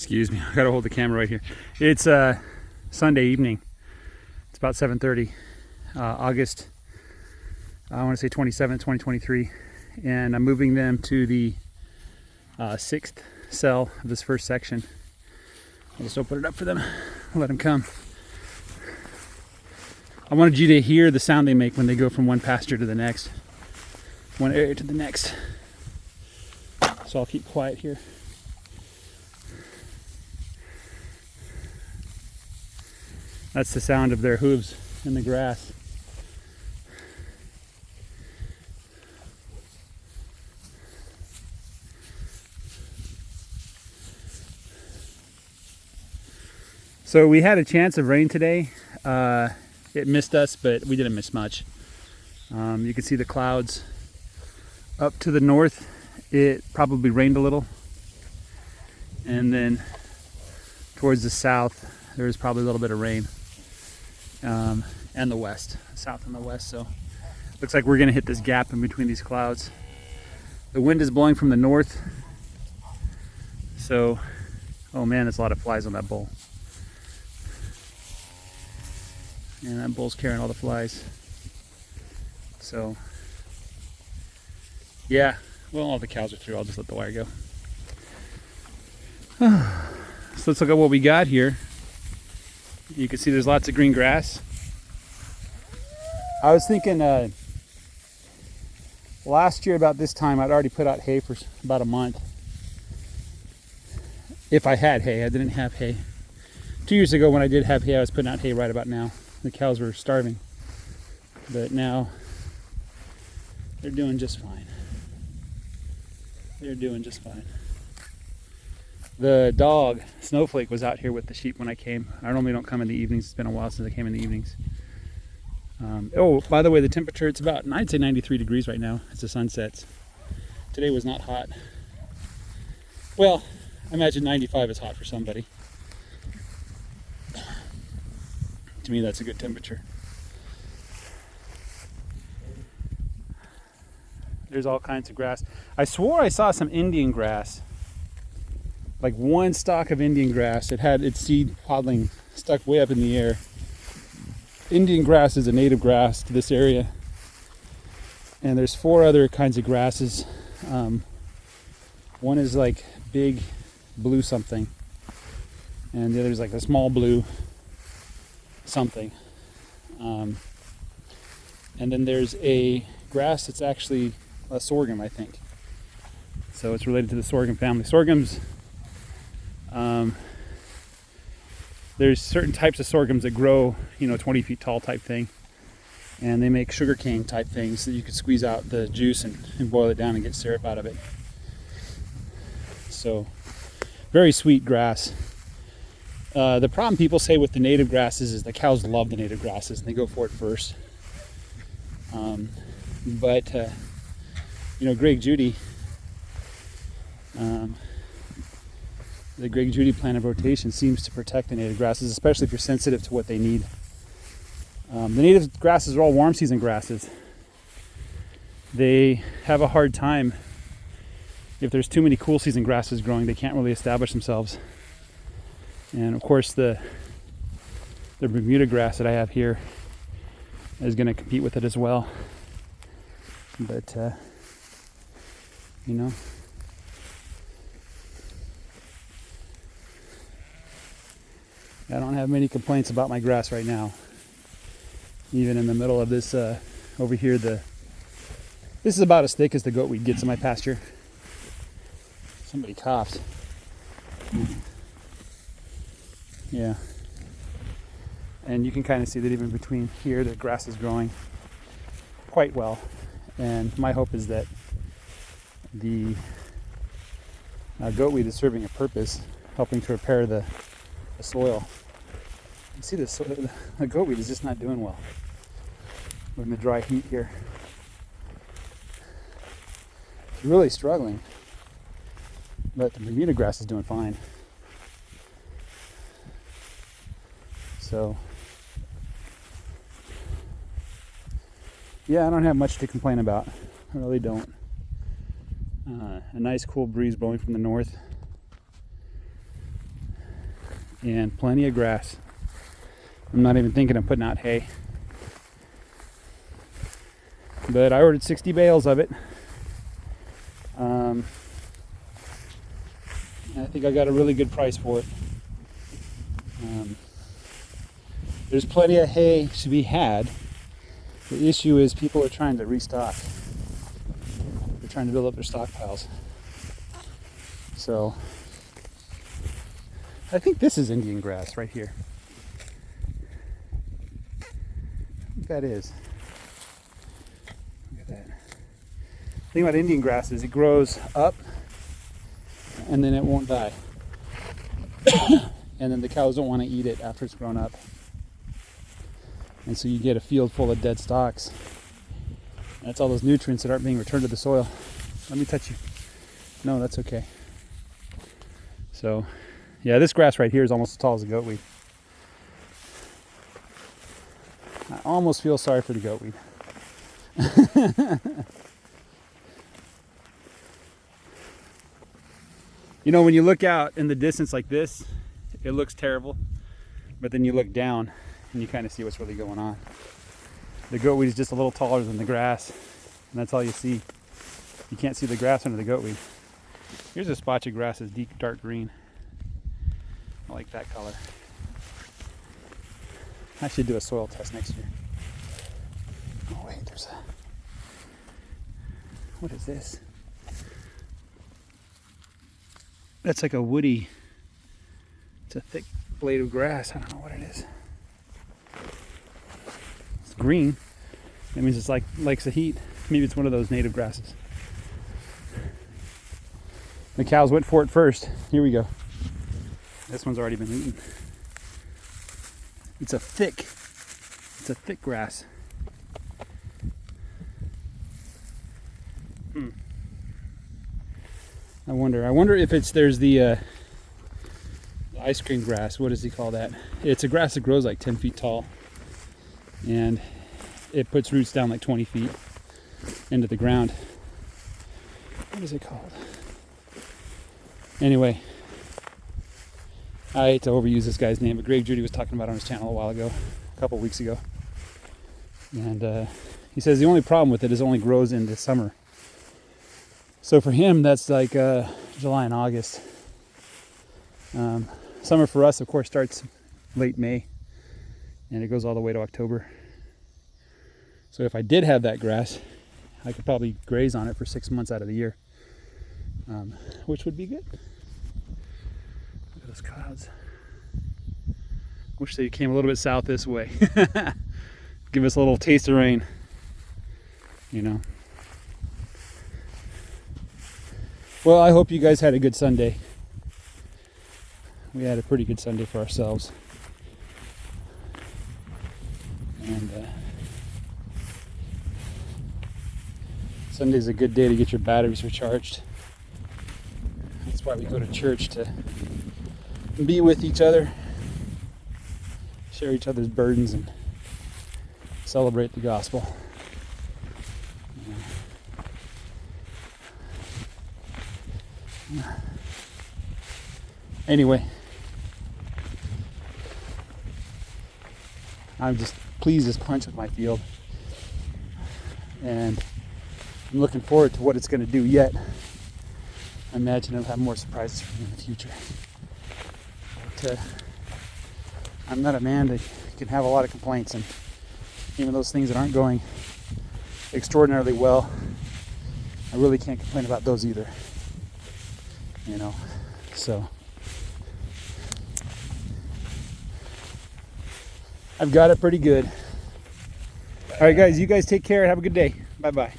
Excuse me, I gotta hold the camera right here. It's Sunday evening. It's about 7:30, August, I want to say 27th, 2023. And I'm moving them to the 6th cell of this first section. I'll just open it up for them, let them come. I wanted you to hear the sound they make when they go from one pasture to the next, one area to the next. So I'll keep quiet here. That's the sound of their hooves in the grass. So we had a chance of rain today. It missed us, but we didn't miss much. You can see the clouds up to the north. It probably rained a little. And then towards the south, there was probably a little bit of rain. And the west, south and the west. So looks like we're gonna hit this gap in between these clouds. The wind is blowing from the north. So, oh man, there's a lot of flies on that bull. And that bull's carrying all the flies. So, yeah, well, all the cows are through. I'll just let the wire go. So let's look at what we got here. You can see there's lots of green grass. I was thinking last year about this time I'd already put out hay for about a month. If I had hay. I didn't have hay. 2 years ago when I did have hay, I was putting out hay right about now. The cows were starving. But now they're doing just fine. They're doing just fine. The dog, Snowflake, was out here with the sheep when I came. I normally don't come in the evenings. It's been a while since I came in the evenings. Oh, by the way, the temperature, it's about, I'd say 93 degrees right now as the sun sets. Today was not hot. Well, I imagine 95 is hot for somebody. To me, that's a good temperature. There's all kinds of grass. I swore I saw some Indian grass. Like one stalk of Indian grass. It had its seed podling stuck way up in the air. Indian grass is a native grass to this area. And there's 4 other kinds of grasses. One is like big blue something. And the other is like a small blue something. And then there's a grass that's actually a sorghum, I think. So it's related to the sorghum family. Sorghums, there's certain types of sorghums that grow, 20 feet tall type thing. And they make sugarcane type things that you could squeeze out the juice and boil it down and get syrup out of it. So, very sweet grass. The problem people say with the native grasses is the cows love the native grasses and they go for it first. But Greg Judy, the Greg Judy plan of rotation seems to protect the native grasses, especially if you're sensitive to what they need. The native grasses are all warm season grasses. They have a hard time. If there's too many cool season grasses growing, they can't really establish themselves. And of course the Bermuda grass that I have here is going to compete with it as well. But, I don't have many complaints about my grass right now. Even in the middle of this, over here, this is about as thick as the goat weed gets in my pasture. Somebody coughed. Yeah. And you can kind of see that even between here, the grass is growing quite well. And my hope is that the goat weed is serving a purpose, helping to repair the soil. You see the goat weed is just not doing well in the dry heat here. It's really struggling. But the Bermuda grass is doing fine. So, yeah, I don't have much to complain about. I really don't. A nice cool breeze blowing from the north. and plenty of grass. I'm not even thinking of putting out hay. But I ordered 60 bales of it. I think I got a really good price for it. There's plenty of hay to be had. The issue is people are trying to restock. They're trying to build up their stockpiles. So I think this is Indian grass right here. I think that is. Look at that. The thing about Indian grass is it grows up and then it won't die. And then the cows don't want to eat it after it's grown up. And so you get a field full of dead stalks. That's all those nutrients that aren't being returned to the soil. Let me touch you. No, that's okay. So, yeah, this grass right here is almost as tall as the goatweed. I almost feel sorry for the goatweed. You know, when you look out in the distance like this, it looks terrible. But then you look down and you kind of see what's really going on. The goatweed is just a little taller than the grass, and that's all you see. You can't see the grass under the goatweed. Here's a spotch of grass that's deep dark green. I like that color. I should do a soil test next year. Oh wait, there's a... What is this? That's like a woody... It's a thick blade of grass. I don't know what it is. It's green. That means it's like likes the heat. Maybe it's one of those native grasses. The cows went for it first. Here we go. This one's already been eaten. It's a thick grass. I wonder if there's the ice cream grass. What does he call that? It's a grass that grows like 10 feet tall, and it puts roots down like 20 feet into the ground. What is it called? Anyway, I hate to overuse this guy's name, but Greg Judy was talking about it on his channel a couple weeks ago. And he says the only problem with it is it only grows in the summer. So for him, that's like July and August. Summer for us, of course, starts late May, and it goes all the way to October. So if I did have that grass, I could probably graze on it for 6 months out of the year, which would be good. Look at those clouds. Wish they came a little bit south this way. Give us a little taste of rain, you know. Well, I hope you guys had a good Sunday. We had a pretty good Sunday for ourselves. And Sunday's a good day to get your batteries recharged. That's why we go to church, to be with each other, share each other's burdens, and celebrate the gospel. Anyway, I'm just pleased as punch with my field, and I'm looking forward to what it's going to do yet. I imagine it'll have more surprises for me in the future. But, I'm not a man that can have a lot of complaints, and even those things that aren't going extraordinarily well, I really can't complain about those either. You know, so I've got it pretty good. All right, guys, you guys take care. Have a good day. Bye-bye.